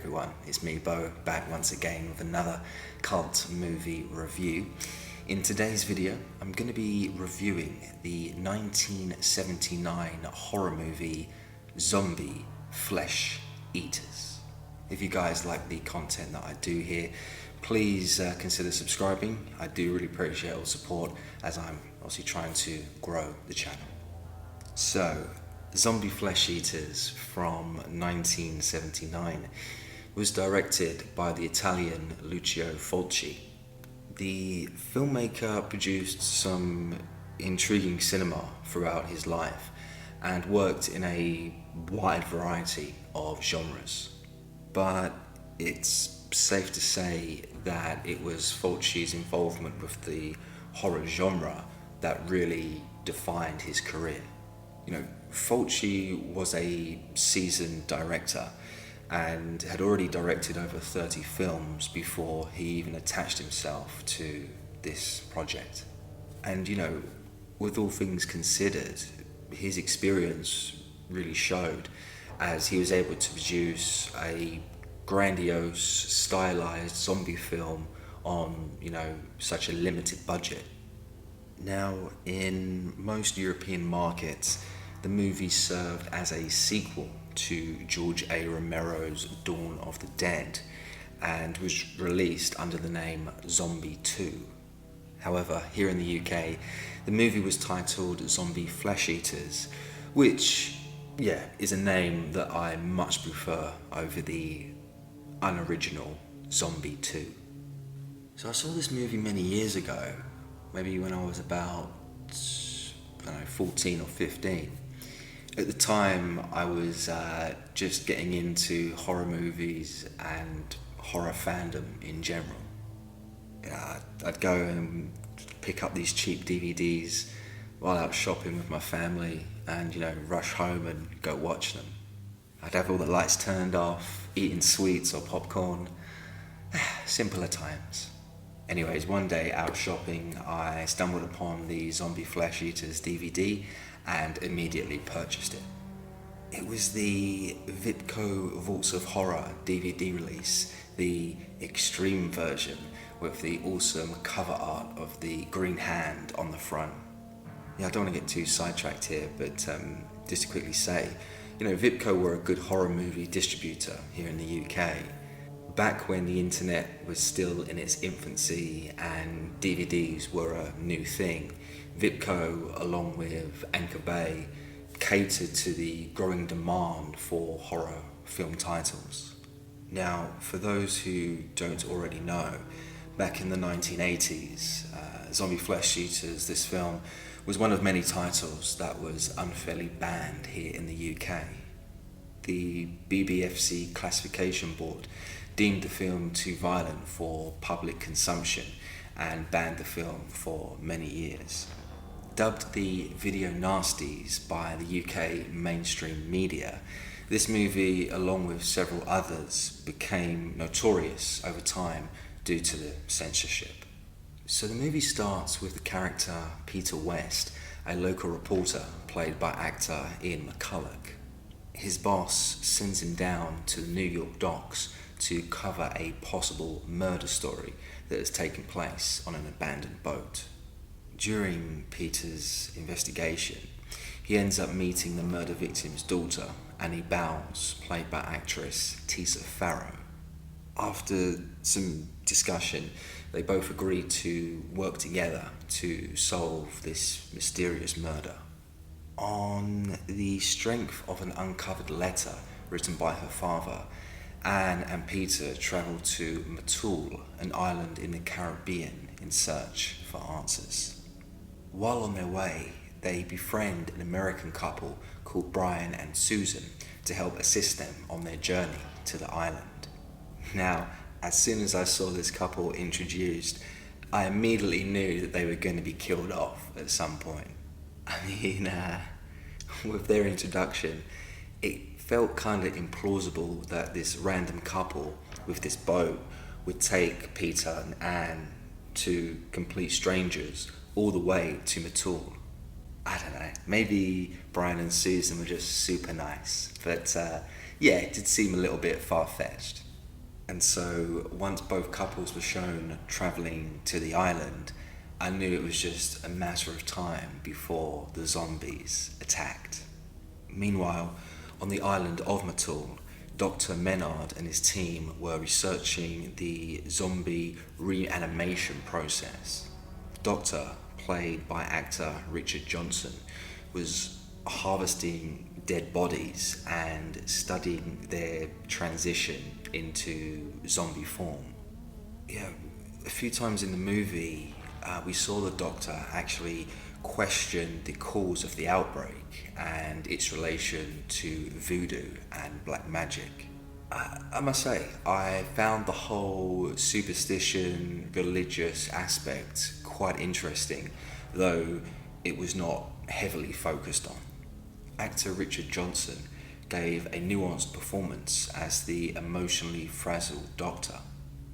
everyone, it's me Bo, back once again with another cult movie review. In today's video, I'm going to be reviewing the 1979 horror movie Zombie Flesh Eaters. If you guys like the content that I do here, please consider subscribing. I do really appreciate all support as I'm obviously trying to grow the channel. So, Zombie Flesh Eaters from 1979 was directed by the Italian Lucio Fulci. The filmmaker produced some intriguing cinema throughout his life and worked in a wide variety of genres. But it's safe to say that it was Fulci's involvement with the horror genre that really defined his career. You know, Fulci was a seasoned director and had already directed over 30 films before he even attached himself to this project. And you know, with all things considered, his experience really showed as he was able to produce a grandiose, stylized zombie film on, such a limited budget. Now, in most European markets, the movie served as a sequel to George A. Romero's Dawn of the Dead and was released under the name Zombie 2. However, here in the UK, the movie was titled Zombie Flesh Eaters, which, is a name that I much prefer over the unoriginal Zombie 2. So I saw this movie many years ago, maybe when I was about, 14 or 15. At the time, I was just getting into horror movies and horror fandom in general. I'd go and pick up these cheap DVDs while out shopping with my family and, rush home and go watch them. I'd have all the lights turned off, eating sweets or popcorn. Simpler times. Anyways, one day out shopping, I stumbled upon the Zombie Flesh Eaters DVD and immediately purchased it. It was the Vipco Vaults of Horror DVD release, the extreme version with the awesome cover art of the green hand on the front. I don't want to get too sidetracked here, but just to quickly say, Vipco were a good horror movie distributor here in the UK. Back when the internet was still in its infancy and DVDs were a new thing, Vipco, along with Anchor Bay, catered to the growing demand for horror film titles. Now, for those who don't already know, back in the 1980s, Zombie Flesh Eaters, this film, was one of many titles that was unfairly banned here in the UK. The BBFC Classification Board deemed the film too violent for public consumption and banned the film for many years. Dubbed the video nasties by the UK mainstream media, this movie, along with several others, became notorious over time due to the censorship. So the movie starts with the character Peter West, a local reporter played by actor Ian McCulloch. His boss sends him down to the New York docks to cover a possible murder story that has taken place on an abandoned boat. During Peter's investigation, he ends up meeting the murder victim's daughter, Annie Bowles, played by actress Tisa Farrow. After some discussion, they both agree to work together to solve this mysterious murder. On the strength of an uncovered letter written by her father, Anne and Peter travel to Matul, an island in the Caribbean, in search for answers. While on their way, they befriend an American couple called Brian and Susan to help assist them on their journey to the island. Now, as soon as I saw this couple introduced, I immediately knew that they were going to be killed off at some point. I mean, with their introduction, it felt kind of implausible that this random couple with this boat would take Peter and Anne, to complete strangers, all the way to Matul. I don't know, maybe Brian and Susan were just super nice, but it did seem a little bit far-fetched. And so once both couples were shown travelling to the island, I knew it was just a matter of time before the zombies attacked. Meanwhile, on the island of Matul, Dr. Menard and his team were researching the zombie reanimation process. The doctor, played by actor Richard Johnson, was harvesting dead bodies and studying their transition into zombie form. Yeah, a few times in the movie, we saw the doctor actually question the cause of the outbreak and its relation to voodoo and black magic. I must say, I found the whole superstition, religious aspect quite interesting, though it was not heavily focused on. Actor Richard Johnson gave a nuanced performance as the emotionally frazzled doctor.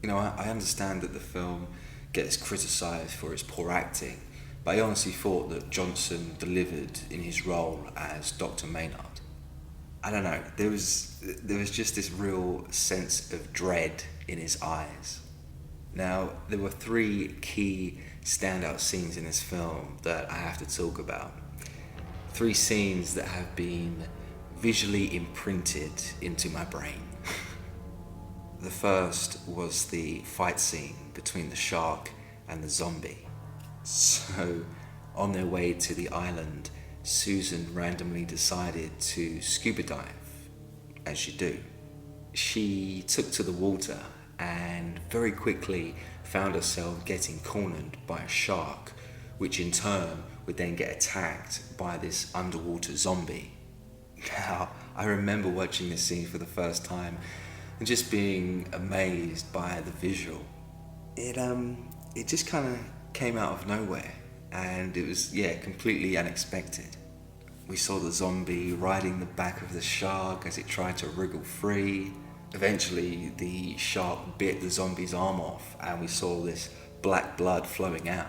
I understand that the film gets criticised for its poor acting, but I honestly thought that Johnson delivered in his role as Dr. Maynard. I don't know, there was just this real sense of dread in his eyes. Now, there were three key standout scenes in this film that I have to talk about. Three scenes that have been visually imprinted into my brain. The first was the fight scene between the shark and the zombie. So, on their way to the island, Susan randomly decided to scuba dive, as you do. She took to the water and very quickly found herself getting cornered by a shark, which in turn would then get attacked by this underwater zombie. Now, I remember watching this scene for the first time and just being amazed by the visual. It just kind of came out of nowhere, and it was, completely unexpected. We saw the zombie riding the back of the shark as it tried to wriggle free. Eventually, the shark bit the zombie's arm off, and we saw this black blood flowing out.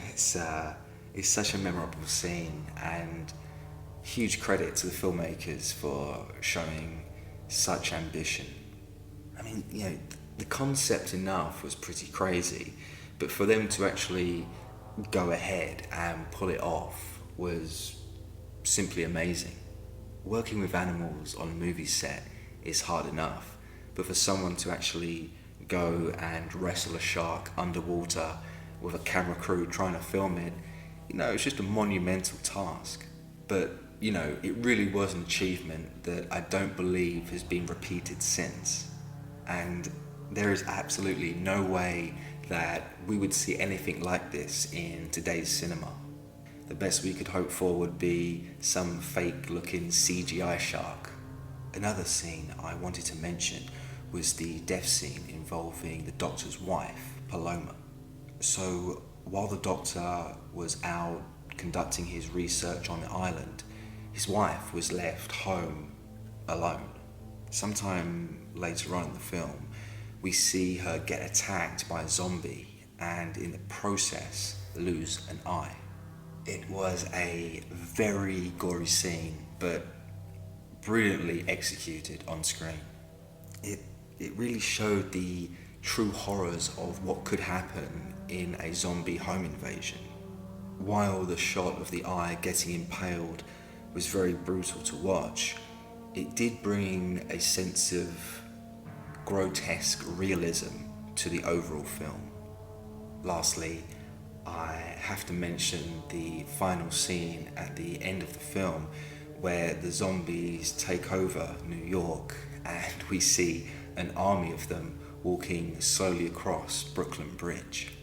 It's such a memorable scene, and huge credit to the filmmakers for showing such ambition. I mean, the concept enough was pretty crazy, but for them to actually go ahead and pull it off was simply amazing. Working with animals on a movie set is hard enough, but for someone to actually go and wrestle a shark underwater with a camera crew trying to film it, it's just a monumental task. But, it really was an achievement that I don't believe has been repeated since. And there is absolutely no way that we would see anything like this in today's cinema. The best we could hope for would be some fake-looking CGI shark. Another scene I wanted to mention was the death scene involving the doctor's wife, Paloma. So, while the doctor was out conducting his research on the island, his wife was left home alone. Sometime later on in the film, we see her get attacked by a zombie and in the process lose an eye. It was a very gory scene, but brilliantly executed on screen. It really showed the true horrors of what could happen in a zombie home invasion. While the shot of the eye getting impaled was very brutal to watch, it did bring a sense of grotesque realism to the overall film. Lastly, I have to mention the final scene at the end of the film where the zombies take over New York and we see an army of them walking slowly across Brooklyn Bridge.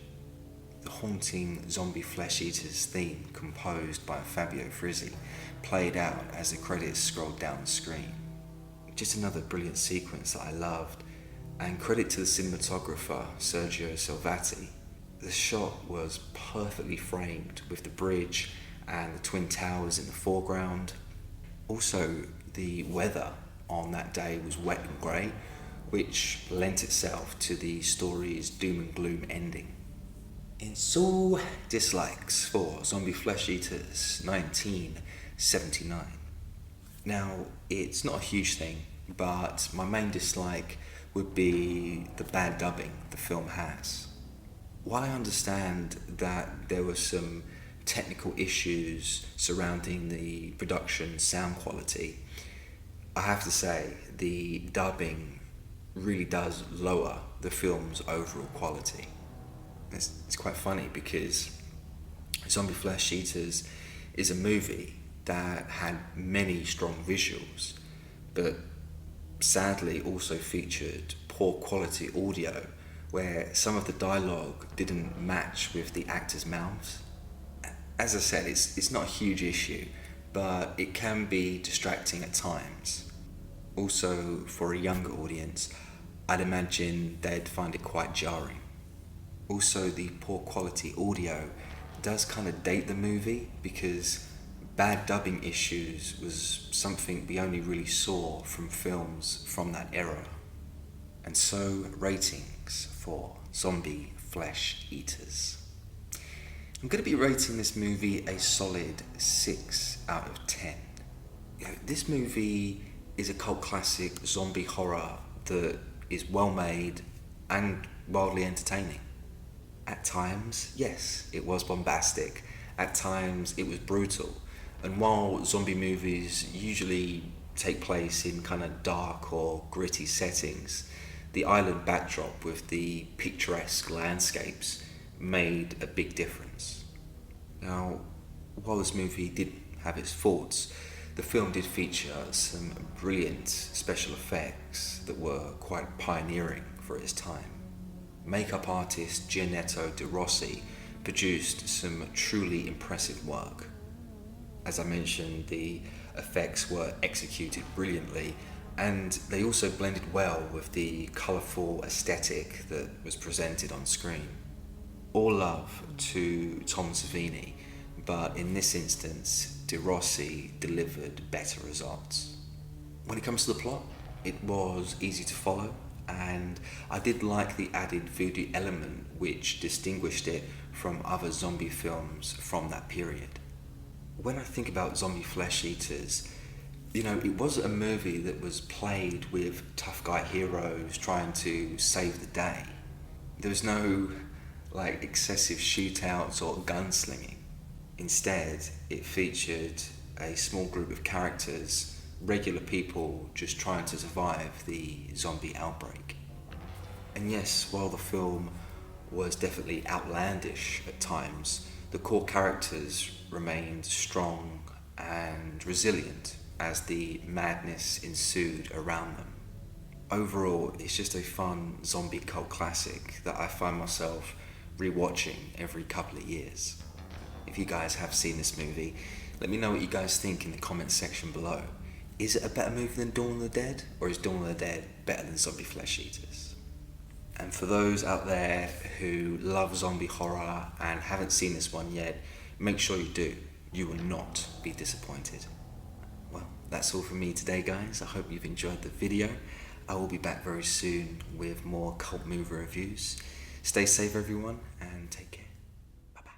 The haunting zombie flesh eaters theme composed by Fabio Frizzi played out as the credits scrolled down the screen. Just another brilliant sequence that I loved, and credit to the cinematographer Sergio Salvati. The shot was perfectly framed with the bridge and the Twin Towers in the foreground. Also, the weather on that day was wet and grey, which lent itself to the story's doom and gloom ending. In so dislikes for Zombie Flesh Eaters 1979. Now, it's not a huge thing, but my main dislike would be the bad dubbing the film has. While I understand that there were some technical issues surrounding the production sound quality, I have to say the dubbing really does lower the film's overall quality. It's quite funny because Zombie Flesh Eaters is a movie that had many strong visuals, but sadly also featured poor quality audio where some of the dialogue didn't match with the actors' mouths. As I said, it's not a huge issue, but it can be distracting at times. Also, for a younger audience, I'd imagine they'd find it quite jarring. Also, the poor quality audio does kind of date the movie because bad dubbing issues was something we only really saw from films from that era. And so, ratings for Zombie Flesh Eaters. I'm going to be rating this movie a solid 6 out of 10. This movie is a cult classic zombie horror that is well made and wildly entertaining. At times, yes, it was bombastic. At times, it was brutal. And while zombie movies usually take place in kind of dark or gritty settings, the island backdrop with the picturesque landscapes made a big difference. Now, while this movie did have its faults, the film did feature some brilliant special effects that were quite pioneering for its time. Makeup artist Gianetto De Rossi produced some truly impressive work. As I mentioned, the effects were executed brilliantly, and they also blended well with the colourful aesthetic that was presented on screen. All love to Tom Savini, but in this instance, De Rossi delivered better results. When it comes to the plot, it was easy to follow, and I did like the added voodoo element which distinguished it from other zombie films from that period. When I think about Zombie Flesh Eaters, it was a movie that was played with tough guy heroes trying to save the day. There was no excessive shootouts or gunslinging. Instead, it featured a small group of characters, regular people just trying to survive the zombie outbreak. And yes, while the film was definitely outlandish at times, the core characters remained strong and resilient as the madness ensued around them. Overall, it's just a fun zombie cult classic that I find myself rewatching every couple of years. If you guys have seen this movie, let me know what you guys think in the comments section below. Is it a better movie than Dawn of the Dead, or is Dawn of the Dead better than Zombie Flesh Eaters? And for those out there who love zombie horror and haven't seen this one yet, make sure you do. You will not be disappointed. Well, that's all from me today, guys. I hope you've enjoyed the video. I will be back very soon with more cult movie reviews. Stay safe, everyone, and take care. Bye-bye.